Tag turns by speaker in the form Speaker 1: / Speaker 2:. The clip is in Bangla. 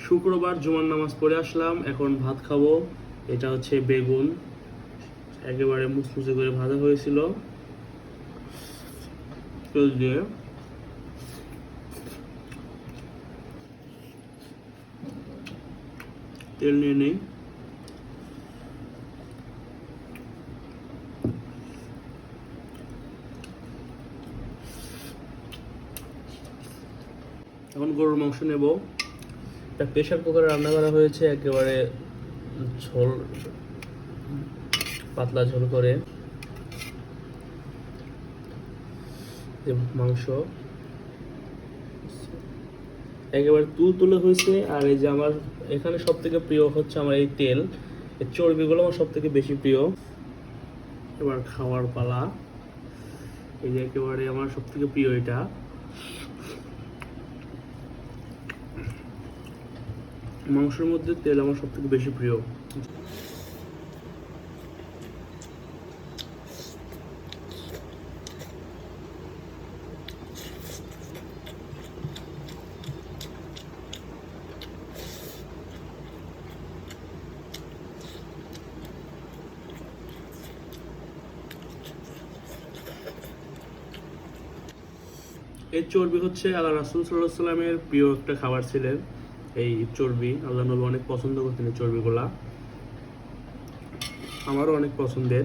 Speaker 1: শুক্রবার জুমার নামাজ পড়ে আসলাম, এখন ভাত খাবো। এটা হচ্ছে বেগুন, একেবারে মুচমুচে করে ভাজা হয়েছিল তেল দিয়ে। তেল নিয়ে নেই। এখন গরুর মাংস নেব। একটা প্রেশার কুকারে রান্না করা হয়েছে, একেবারে ঝোল, পাতলা ঝোল করে মাংস একেবারে তুলে হয়েছে। আর এই যে আমার এখানে সব থেকে প্রিয় হচ্ছে আমার এই তেল, এই চর্বিগুলো আমার সব থেকে বেশি প্রিয়। এবার খাওয়ার পালা। এই যে একেবারে আমার সব থেকে প্রিয় এটা। মাংসের মধ্যে তেল আমার সব থেকে বেশি প্রিয়। এই চর্বি হচ্ছে আল্লাহ রাসূল সাল্লাল্লাহু আলাইহি সাল্লামের প্রিয় একটা খাবার ছিলেন। এই চর্বি আল্লাহ নবী অনেক পছন্দ করতেন এই চর্বিগুলা, আমারও অনেক পছন্দের।